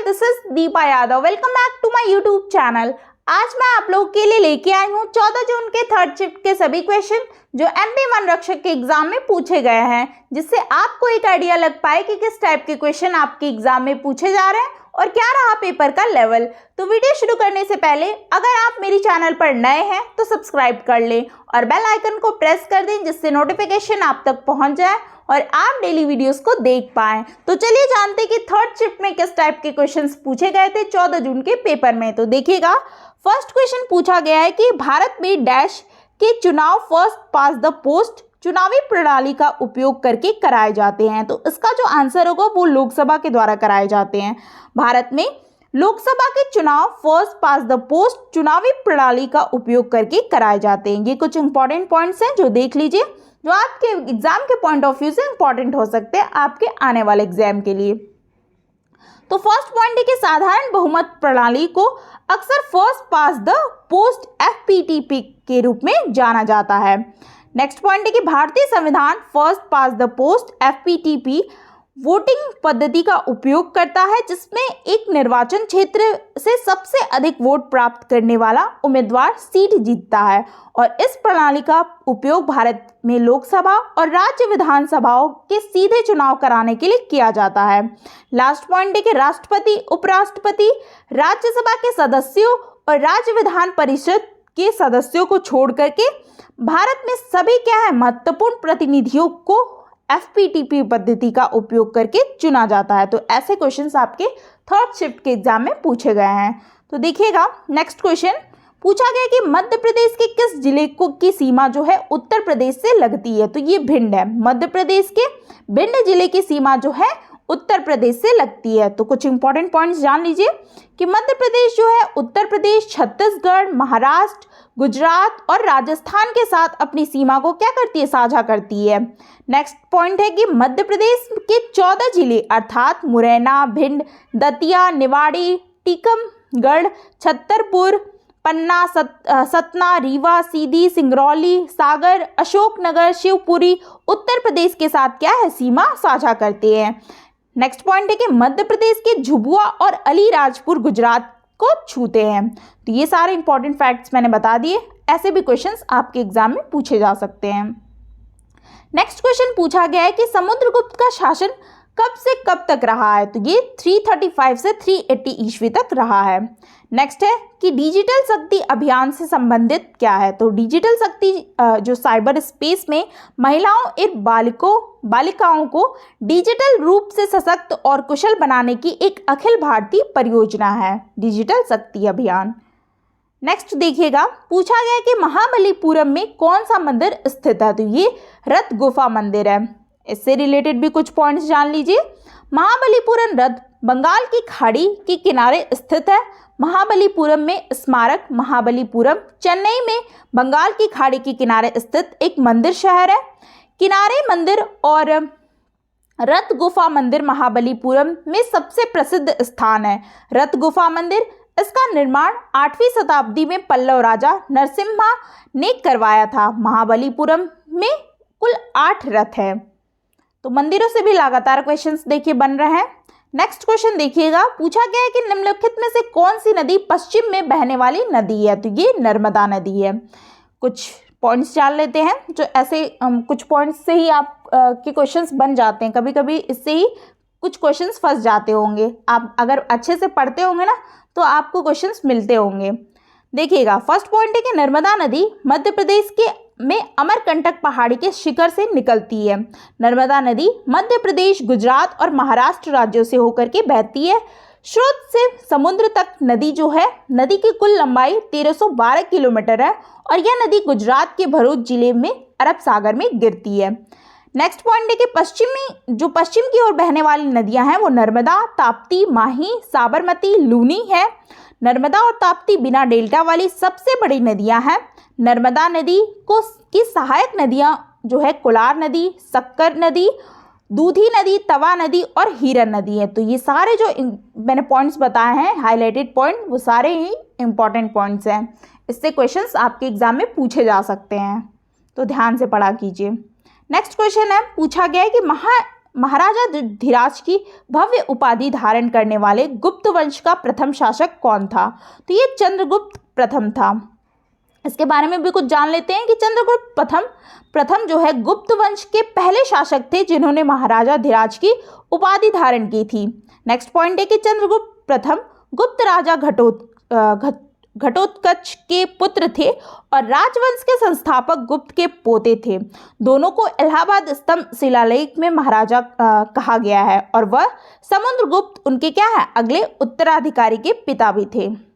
Everyone, this is Deepa Yadav. Welcome back to my YouTube channel. आज मैं आप लोगों के लिए लेके आई हूँ 14 जून के थर्ड शिफ्ट के सभी क्वेश्चन जो एमपी वन रक्षक के एग्जाम में पूछे गए हैं, जिससे आपको एक आइडिया लग पाए कि किस टाइप के क्वेश्चन आपके एग्जाम में पूछे जा रहे हैं और क्या रहा पेपर का लेवल। तो वीडियो शुरू करने से पहले अगर आप मेरी चैनल पर नए हैं तो सब्सक्राइब कर लें और बेल आइकन को प्रेस कर दें, जिससे नोटिफिकेशन आप तक पहुंच जाए और आप डेली वीडियोस को देख पाएं। तो चलिए जानते हैं कि थर्ड शिफ्ट में किस टाइप के क्वेश्चंस पूछे गए थे 14 जून के पेपर में। तो देखिएगा, फर्स्ट क्वेश्चन पूछा गया है कि भारत में डैश के चुनाव फर्स्ट पास द पोस्ट चुनावी प्रणाली का उपयोग करके कराए जाते हैं। तो इसका जो आंसर होगा वो लोकसभा के द्वारा कराए जाते हैं। भारत में लोकसभा के चुनाव फर्स्ट पास द पोस्ट चुनावी प्रणाली का उपयोग करके कराए जाते हैं। ये कुछ इंपॉर्टेंट पॉइंट्स हैं जो देख लीजिए, जो आपके एग्जाम के पॉइंट ऑफ व्यू से इंपॉर्टेंट हो सकते हैं आपके आने वाले एग्जाम के लिए। तो फर्स्ट पॉइंट है कि साधारण बहुमत प्रणाली को अक्सर first pass the post FPTP के रूप में जाना जाता है। नेक्स्ट पॉइंट है कि भारतीय संविधान first pass the post FPTP voting पद्धति का उपयोग करता है, जिसमें एक निर्वाचन क्षेत्र से सबसे अधिक वोट प्राप्त करने वाला उम्मीदवार सीट जीतता है, और इस प्रणाली का उपयोग भारत में लोकसभा और राज्य विधानसभाओं के सीधे चुनाव कराने के लिए किया जाता है। लास्ट पॉइंट है कि राष्ट्रपति, उपराष्ट्रपति, राज्यसभा के सदस्यों और राज्य विधान परिषद के सदस्यों को छोड़ करके भारत में सभी क्या है महत्वपूर्ण प्रतिनिधियों को एफपीटीपी पद्धति का उपयोग करके चुना जाता है। तो ऐसे क्वेश्चंस आपके थर्ड शिफ्ट के एग्जाम में पूछे गए हैं। तो देखिएगा, नेक्स्ट क्वेश्चन पूछा गया कि मध्य प्रदेश के किस जिले को की सीमा जो है उत्तर प्रदेश से लगती है। तो ये भिंड है। मध्य प्रदेश के भिंड जिले की सीमा जो है उत्तर प्रदेश से लगती है। तो कुछ इंपॉर्टेंट पॉइंट्स जान लीजिए कि मध्य प्रदेश जो है उत्तर प्रदेश, छत्तीसगढ़, महाराष्ट्र, गुजरात और राजस्थान के साथ अपनी सीमा को क्या करती है, साझा करती है। नेक्स्ट पॉइंट है कि मध्य प्रदेश के 14 जिले अर्थात मुरैना, भिंड, दतिया, निवाड़ी, टीकमगढ़, छतरपुर, पन्ना, सतना, रीवा, सीधी, सिंगरौली, सागर, अशोकनगर, शिवपुरी उत्तर प्रदेश के साथ क्या है, सीमा साझा करते हैं। नेक्स्ट पॉइंट है कि मध्य प्रदेश के झुबुआ और अलीराजपुर गुजरात को छूते हैं। तो ये सारे इंपॉर्टेंट फैक्ट्स मैंने बता दिए। ऐसे भी क्वेश्चंस आपके एग्जाम में पूछे जा सकते हैं। नेक्स्ट क्वेश्चन पूछा गया है कि समुद्रगुप्त का शासन कब से कब तक रहा है। तो ये 335 से 380 ईस्वी तक रहा है। नेक्स्ट है कि डिजिटल शक्ति अभियान से संबंधित क्या है। तो डिजिटल शक्ति जो साइबर स्पेस में महिलाओं और बालिकाओं को डिजिटल रूप से सशक्त और कुशल बनाने की एक अखिल भारतीय परियोजना है, डिजिटल शक्ति अभियान। नेक्स्ट देखिएगा, पूछा गया कि महाबलीपुरम में कौन सा मंदिर स्थित है। तो ये रथ गुफा मंदिर है। इससे रिलेटेड भी कुछ पॉइंट्स जान लीजिए। महाबलीपुरम रथ बंगाल की खाड़ी के किनारे स्थित है। महाबलीपुरम में स्मारक महाबलीपुरम चेन्नई में बंगाल की खाड़ी के किनारे स्थित एक मंदिर शहर है। किनारे मंदिर और रथ गुफा मंदिर महाबलीपुरम में सबसे प्रसिद्ध स्थान है। रथ गुफा मंदिर, इसका निर्माण 8वीं शताब्दी में पल्लव राजा नरसिम्हा ने करवाया था। महाबलीपुरम में कुल 8 रथ हैं। तो मंदिरों से भी लगातार क्वेश्चंस देखिए बन रहे हैं। नेक्स्ट क्वेश्चन देखिएगा, पूछा गया है कि निम्नलिखित में से कौन सी नदी पश्चिम में बहने वाली नदी है। तो ये नर्मदा नदी है। कुछ पॉइंट्स जान लेते हैं, जो ऐसे कुछ पॉइंट्स से ही आप के क्वेश्चंस बन जाते हैं। कभी कभी इससे ही कुछ क्वेश्चंस फंस जाते होंगे। आप अगर अच्छे से पढ़ते होंगे ना तो आपको क्वेश्चंस मिलते होंगे। देखिएगा, फर्स्ट पॉइंट है कि नर्मदा नदी मध्य प्रदेश के में अमरकंटक पहाड़ी के शिखर से निकलती है। नर्मदा नदी मध्य प्रदेश, गुजरात और महाराष्ट्र राज्यों से होकर के बहती है। स्रोत से समुद्र तक नदी जो है, नदी की कुल लंबाई 1312 किलोमीटर है और यह नदी गुजरात के भरूच जिले में अरब सागर में गिरती है। नेक्स्ट पॉइंट है कि पश्चिम की ओर बहने वाली नदियां हैं वो नर्मदा, ताप्ती, माही, साबरमती, लूनी है। नर्मदा और ताप्ती बिना डेल्टा वाली सबसे बड़ी नदियां हैं। नर्मदा नदी की सहायक नदियां जो है कोलार नदी, शक्कर नदी, दूधी नदी, तवा नदी और हीरन नदी है। तो ये सारे जो मैंने पॉइंट्स बताए हैं, हाईलाइटेड पॉइंट, वो सारे ही इंपॉर्टेंट पॉइंट्स हैं। इससे क्वेश्चंस आपके एग्जाम में पूछे जा सकते हैं, तो ध्यान से पढ़ा कीजिए। नेक्स्ट क्वेश्चन है, पूछा गया है कि महाराजा धीराज की भव्य उपाधि धारण करने वाले गुप्त वंश का प्रथम शासक कौन था? तो ये चंद्रगुप्त प्रथम था। इसके बारे में भी कुछ जान लेते हैं कि चंद्रगुप्त प्रथम जो है गुप्त वंश के पहले शासक थे जिन्होंने महाराजा धीराज की उपाधि धारण की थी। नेक्स्ट पॉइंट है कि चंद्रगुप्त प्रथम गुप्त राजा घटोत्कच के पुत्र थे और राजवंश के संस्थापक गुप्त के पोते थे। दोनों को इलाहाबाद स्तंभ शिलालेख में महाराजा कहा गया है और वह समुद्रगुप्त उनके क्या है अगले उत्तराधिकारी के पिता भी थे।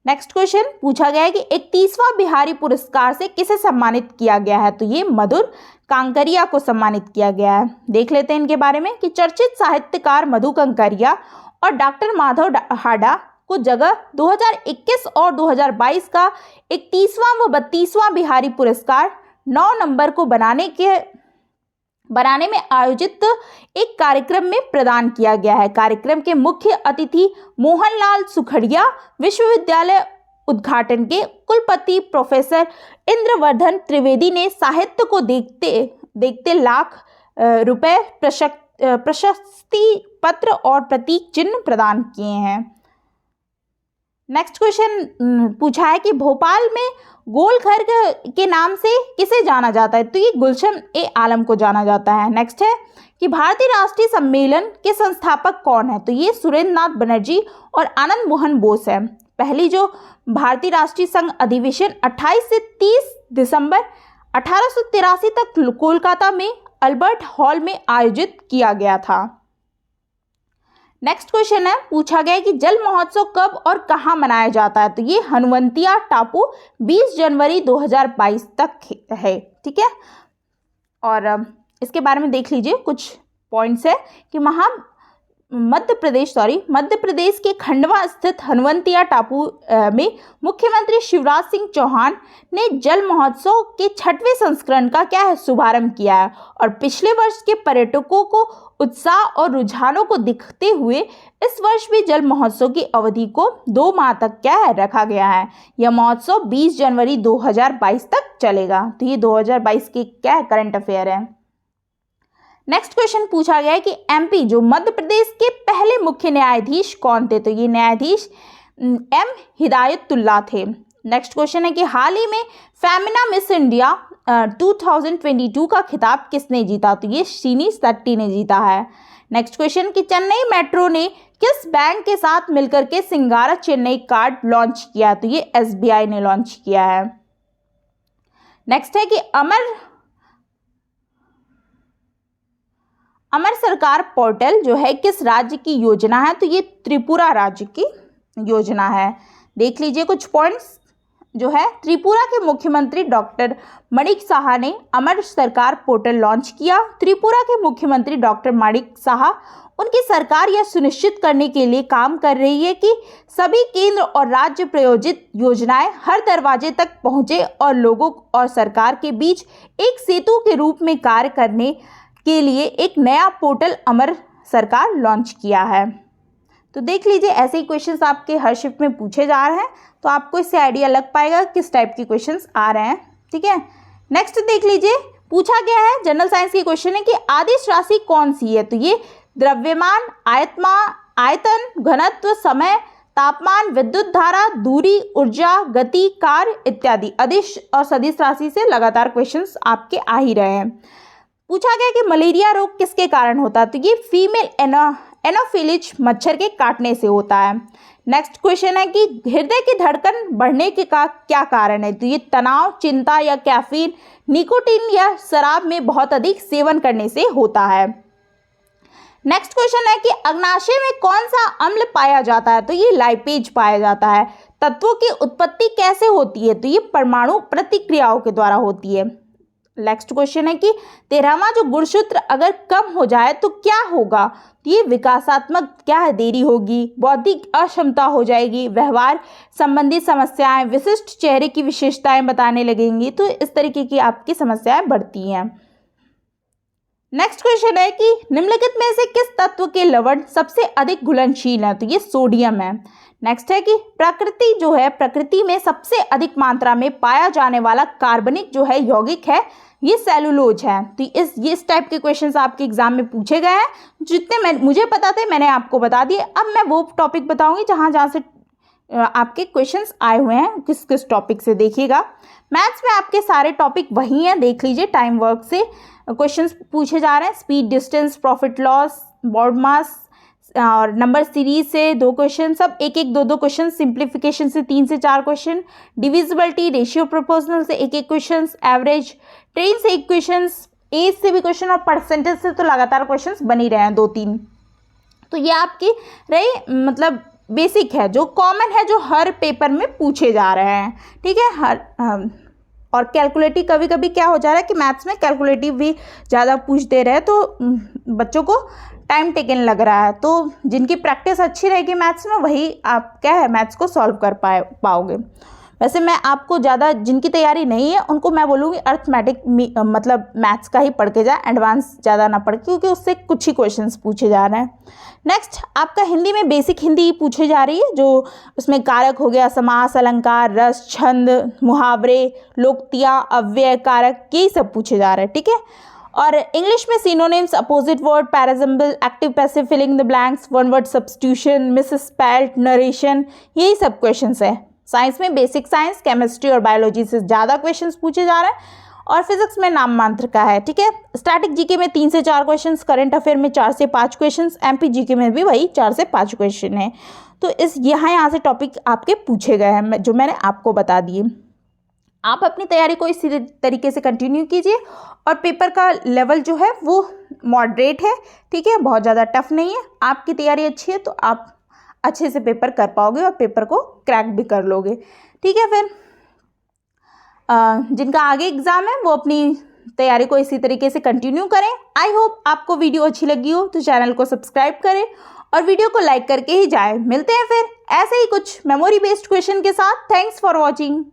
नेक्स्ट क्वेश्चन पूछा गया है कि 31वां बिहारी पुरस्कार से किसे सम्मानित किया गया है? तो ये मधुर कांकरिया को सम्मानित किया गया है। देख लेते हैं इनके बारे में कि चर्चित साहित्यकार मधु कांकरिया और डॉक्टर माधव हाडा को जगह 2021 और 2022 का 31वां व 32वां बिहारी पुरस्कार 9 नवंबर को बनाने में आयोजित एक कार्यक्रम में प्रदान किया गया है। कार्यक्रम के मुख्य अतिथि मोहनलाल सुखड़िया, विश्वविद्यालय उद्घाटन के कुलपति प्रोफेसर इंद्रवर्धन त्रिवेदी ने साहित्य को देखते लाख रुपए प्रशस्ति पत्र और प्रतीक चिन्ह प्रदान किए हैं। नेक्स्ट क्वेश्चन पूछा है कि भोपाल में गोल घर के नाम से किसे जाना जाता है? तो ये गुलशन ए आलम को जाना जाता है। नेक्स्ट है कि भारतीय राष्ट्रीय सम्मेलन के संस्थापक कौन है? तो ये सुरेंद्र नाथ बनर्जी और आनंद मोहन बोस है। पहली जो भारतीय राष्ट्रीय संघ अधिवेशन 28 से 30 दिसंबर 1883 तक कोलकाता में अल्बर्ट हॉल में आयोजित किया गया था। नेक्स्ट क्वेश्चन है पूछा गया है कि जल महोत्सव कब और कहाँ मनाया जाता है? तो ये हनुवंतिया टापू 20 जनवरी 2022 तक है। ठीक है, और इसके बारे में देख लीजिए कुछ पॉइंट्स है कि मध्य प्रदेश के खंडवा स्थित हनुवंतिया टापू में मुख्यमंत्री शिवराज सिंह चौहान ने जल महोत्सव के 6वें संस्करण का क्या है शुभारंभ किया है और पिछले वर्ष के पर्यटकों को उत्साह और रुझानों को दिखते हुए इस वर्ष भी जल महोत्सव की अवधि को 2 माह तक क्या है रखा गया है। यह महोत्सव 20 जनवरी 2022 तक चलेगा। तो ये 2022 के क्या है करंट अफेयर है। नेक्स्ट क्वेश्चन पूछा गया है कि एमपी जो मध्य प्रदेश के पहले मुख्य न्यायाधीश कौन थे? तो ये न्यायाधीश एम हिदायतुल्लाह थे। नेक्स्ट क्वेश्चन है कि हाल ही में फेमिना मिस इंडिया 2022 का खिताब किसने जीता? तो ये शीनी शेट्टी ने जीता है। नेक्स्ट क्वेश्चन कि चेन्नई मेट्रो ने किस बैंक के साथ मिलकर के सिंगारा चेन्नई कार्ड लॉन्च किया? तो ये एसबीआई ने लॉन्च किया है। नेक्स्ट है कि अमर सरकार पोर्टल जो है किस राज्य की योजना है? तो ये त्रिपुरा राज्य की योजना है। देख लीजिए कुछ पॉइंट्स जो है त्रिपुरा के मुख्यमंत्री डॉक्टर माणिक साहा ने अमर सरकार पोर्टल लॉन्च किया। त्रिपुरा के मुख्यमंत्री डॉक्टर माणिक साहा उनकी सरकार यह सुनिश्चित करने के लिए काम कर रही है कि सभी केंद्र और राज्य प्रायोजित योजनाएं हर दरवाजे तक पहुंचे और लोगों और सरकार के बीच एक सेतु के रूप में कार्य करने के लिए एक नया पोर्टल अमर सरकार लॉन्च किया है। तो देख लीजिए ऐसे ही क्वेश्चंस आपके हर शिफ्ट में पूछे जा रहे हैं, तो आपको इससे आइडिया लग पाएगा किस टाइप के क्वेश्चंस आ रहे हैं। ठीक है, नेक्स्ट देख लीजिए पूछा गया है जनरल साइंस की क्वेश्चन है कि आदिश राशि कौन सी है? तो ये द्रव्यमान, आयतन, घनत्व, समय, तापमान, विद्युत धारा, दूरी, ऊर्जा, गति, कार्य इत्यादि अदिश और सदिश राशि से लगातार क्वेश्चंस आपके आ ही रहे हैं। पूछा गया कि मलेरिया रोग किसके कारण होता है? तो ये फीमेल एनोफिलिज मच्छर के काटने से होता है। नेक्स्ट क्वेश्चन है कि हृदय की धड़कन बढ़ने के का क्या कारण है? तो ये तनाव, चिंता या कैफीन, निकोटीन या शराब में बहुत अधिक सेवन करने से होता है। नेक्स्ट क्वेश्चन है कि अग्नाशय में कौन सा अम्ल पाया जाता है? तो ये लाइपेज पाया जाता है। तत्वों की उत्पत्ति कैसे होती है? तो ये परमाणु प्रतिक्रियाओं के द्वारा होती है। नेक्स्ट क्वेश्चन है कि 13वां जो गुणसूत्र अगर कम हो जाए तो क्या होगा? तो ये विकासात्मक क्या है देरी होगी, बौद्धिक अक्षमता हो जाएगी, व्यवहार संबंधी समस्याएं, विशिष्ट चेहरे की विशेषताएं बताने लगेंगी। तो इस तरीके की आपकी समस्याएं बढ़ती हैं। नेक्स्ट क्वेश्चन है कि निम्नलिखित में से किस तत्व के लवण सबसे अधिक घुलनशील है? तो ये सोडियम है। नेक्स्ट है कि प्रकृति में सबसे अधिक मात्रा में पाया जाने वाला कार्बनिक जो है यौगिक है, ये सेलुलोज है। तो इस टाइप के क्वेश्चंस आपके एग्जाम में पूछे गए हैं। जितने मुझे पता थे मैंने आपको बता दिए। अब मैं वो टॉपिक बताऊंगी जहाँ से आपके क्वेश्चंस आए हुए हैं, किस किस टॉपिक से। देखिएगा, मैथ्स में आपके सारे टॉपिक वही हैं, देख लीजिए। टाइम वर्क से क्वेश्चंस पूछे जा रहे हैं, speed, distance, profit loss, BODMAS और नंबर सीरीज से 2 क्वेश्चन, सब एक 2 क्वेश्चन, सिंप्लीफिकेशन से 3 से 4 क्वेश्चन, डिविजिबिलिटी, रेशियो प्रोपोर्शनल से 1 क्वेश्चन, एवरेज, ट्रेन से 1 क्वेश्चन, एज से भी क्वेश्चन और परसेंटेज से तो लगातार क्वेश्चन बन ही रहे हैं 2-3। तो ये आपकी रही मतलब बेसिक है, जो कॉमन है, जो हर पेपर में पूछे जा रहे हैं, ठीक है। और कैलकुलेटिव कभी कभी क्या हो जा रहा है कि मैथ्स में कैलकुलेटिव भी ज़्यादा पूछ दे रहे हैं, तो बच्चों को टाइम टेकन लग रहा है। तो जिनकी प्रैक्टिस अच्छी रहेगी मैथ्स में, वही आप क्या है मैथ्स को सॉल्व कर पाओगे। वैसे मैं आपको ज़्यादा, जिनकी तैयारी नहीं है उनको मैं बोलूँगी अर्थमेटिक मतलब मैथ्स का ही पढ़ के जाए, एडवांस ज़्यादा ना पढ़, क्योंकि उससे कुछ ही क्वेश्चंस पूछे जा रहे हैं। नेक्स्ट आपका हिंदी में बेसिक हिंदी पूछी जा रही है, जो उसमें कारक हो गया, समास, अलंकार, रस, छंद, मुहावरे, लोकोक्तियाँ, अव्यय, कारक, यही सब पूछे जा रहे हैं, ठीक है। और इंग्लिश में synonyms, opposite word, parajumbles, active passive, filling the blanks, one word substitution, misspelled, narration, यही सब क्वेश्चंस है। साइंस में बेसिक साइंस, केमिस्ट्री और बायोलॉजी से ज़्यादा क्वेश्चंस पूछे जा रहे हैं, और फिजिक्स में नाम मात्र का है, ठीक है। स्टैटिक जीके में 3 से 4 क्वेश्चंस, करंट अफेयर में 4 से 5 क्वेश्चंस, एमपी जीके में भी वही 4 से 5 क्वेश्चन है। तो यहाँ से टॉपिक आपके पूछे गए हैं, जो मैंने आपको बता दिए। आप अपनी तैयारी को इसी तरीके से कंटिन्यू कीजिए, और पेपर का लेवल जो है वो मॉडरेट है, ठीक है, बहुत ज़्यादा टफ नहीं है। आपकी तैयारी अच्छी है तो आप अच्छे से पेपर कर पाओगे और पेपर को क्रैक भी कर लोगे, ठीक है। फिर जिनका आगे एग्ज़ाम है वो अपनी तैयारी को इसी तरीके से कंटिन्यू करें। आई होप आपको वीडियो अच्छी लगी हो, तो चैनल को सब्सक्राइब करें और वीडियो को लाइक करके ही जाए। मिलते हैं फिर ऐसे ही कुछ मेमोरी बेस्ड क्वेश्चन के साथ। Thanks for watching.